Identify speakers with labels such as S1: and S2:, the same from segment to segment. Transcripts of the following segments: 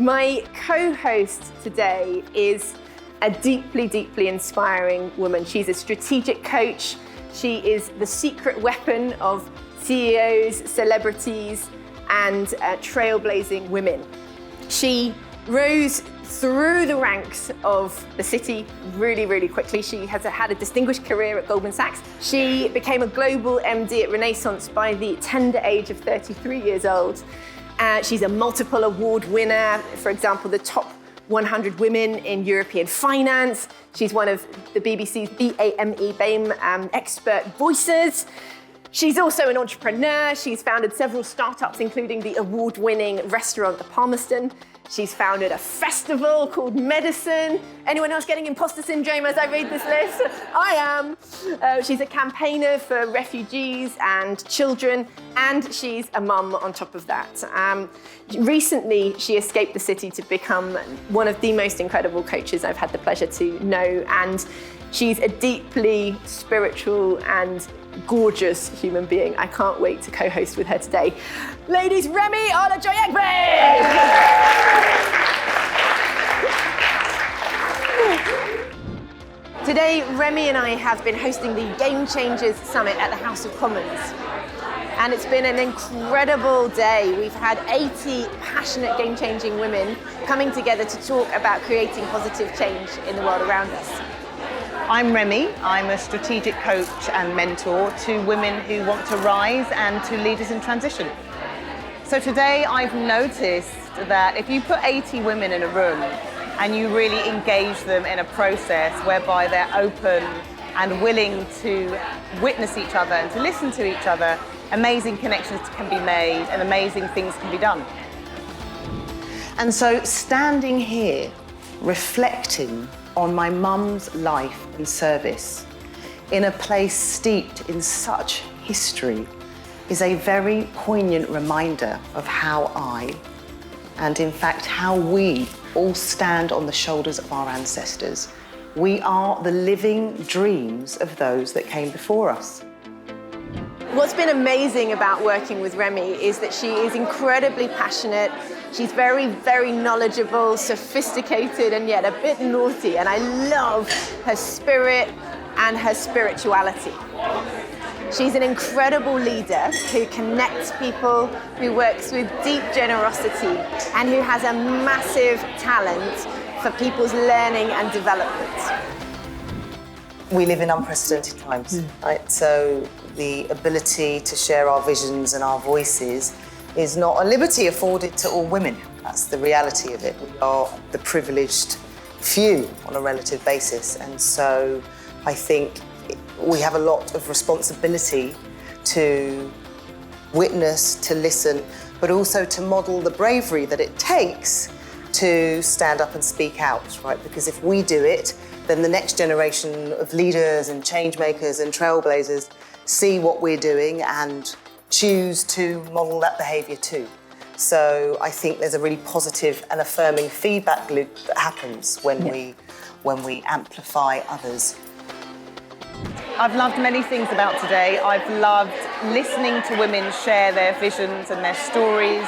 S1: My co-host today is a deeply, deeply inspiring woman. She's a strategic coach. She is the secret weapon of CEOs, celebrities, and trailblazing women. She rose through the ranks of the city really, really quickly. She has had a distinguished career at Goldman Sachs. She became a global MD at Renaissance by the tender age of 33 years old. She's a multiple award winner, for example, the top 100 women in European finance. She's one of the BBC's BAME expert voices. She's also an entrepreneur. She's founded several startups, including the award-winning restaurant, The Palmerston. She's founded a festival called Medicine. Anyone else getting imposter syndrome as I read this list? I am. She's a campaigner for refugees and children, and she's a mum on top of that. Recently, she escaped the city to become one of the most incredible coaches I've had the pleasure to know, and she's a deeply spiritual and gorgeous human being. I can't wait to co-host with her today. Ladies, Remi Olajoyegbe! Today, Remi and I have been hosting the Game Changers Summit at the House of Commons. And it's been an incredible day. We've had 80 passionate game-changing women coming together to talk about creating positive change in the world around us.
S2: I'm Remi. I'm a strategic coach and mentor to women who want to rise and to leaders in transition. So today I've noticed that if you put 80 women in a room and you really engage them in a process whereby they're open and willing to witness each other and to listen to each other, amazing connections can be made and amazing things can be done. And so standing here, reflecting on my mum's life and service in a place steeped in such history is a very poignant reminder of how I, and in fact how we, all stand on the shoulders of our ancestors. We are the living dreams of those that came before us.
S1: What's been amazing about working with Remi is that she is incredibly passionate. She's very, very knowledgeable, sophisticated, and yet a bit naughty. And I love her spirit and her spirituality. She's an incredible leader who connects people, who works with deep generosity, and who has a massive talent for people's learning and development.
S3: We live in unprecedented times, right? So the ability to share our visions and our voices is not a liberty afforded to all women. That's the reality of it. We are the privileged few on a relative basis. And so I think we have a lot of responsibility to witness, to listen, but also to model the bravery that it takes to stand up and speak out, right? Because if we do it, then the next generation of leaders and change makers and trailblazers see what we're doing and choose to model that behaviour too. So I think there's a really positive and affirming feedback loop that happens when we amplify others.
S2: I've loved many things about today. I've loved listening to women share their visions and their stories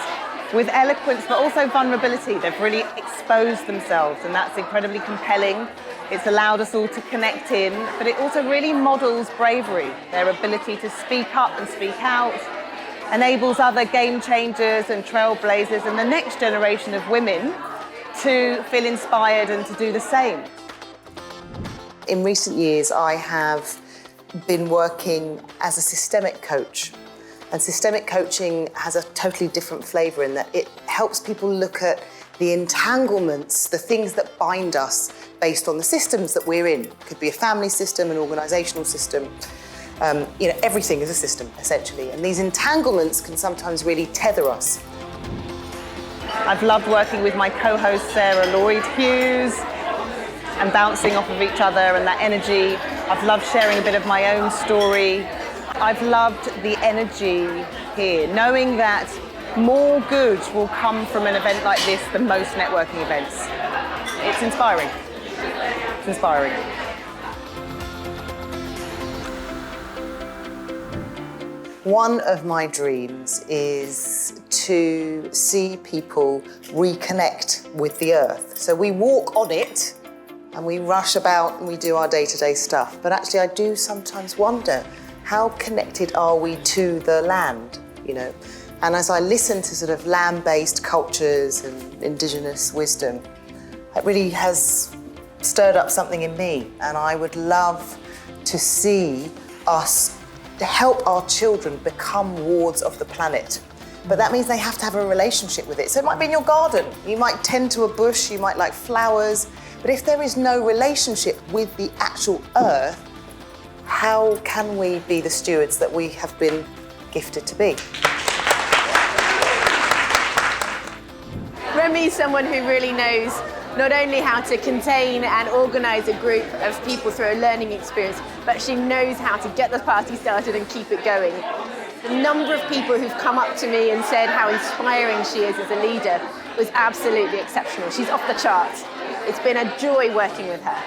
S2: with eloquence, but also vulnerability. They've really exposed themselves, and that's incredibly compelling. It's allowed us all to connect in, but it also really models bravery. Their ability to speak up and speak out enables other game changers and trailblazers and the next generation of women to feel inspired and to do the same.
S3: In recent years, I have been working as a systemic coach. And systemic coaching has a totally different flavour in that it helps people look at the entanglements, the things that bind us based on the systems that we're in. It could be a family system, an organisational system. Everything is a system, essentially. And these entanglements can sometimes really tether us.
S2: I've loved working with my co-host, Sarah Lloyd-Hughes, and bouncing off of each other and that energy. I've loved sharing a bit of my own story. I've loved the energy here, knowing that more good will come from an event like this than most networking events. It's inspiring. It's inspiring.
S3: One of my dreams is to see people reconnect with the earth. So we walk on it and we rush about and we do our day-to-day stuff. But actually I do sometimes wonder, how connected are we to the land, you know? And as I listen to sort of land-based cultures and indigenous wisdom, it really has stirred up something in me. And I would love to see us help our children become wards of the planet. But that means they have to have a relationship with it. So it might be in your garden. You might tend to a bush, you might like flowers. But if there is no relationship with the actual earth, how can we be the stewards that we have been gifted to be?
S1: Remy's someone who really knows not only how to contain and organise a group of people through a learning experience, but she knows how to get the party started and keep it going. The number of people who've come up to me and said how inspiring she is as a leader was absolutely exceptional. She's off the charts. It's been a joy working with her.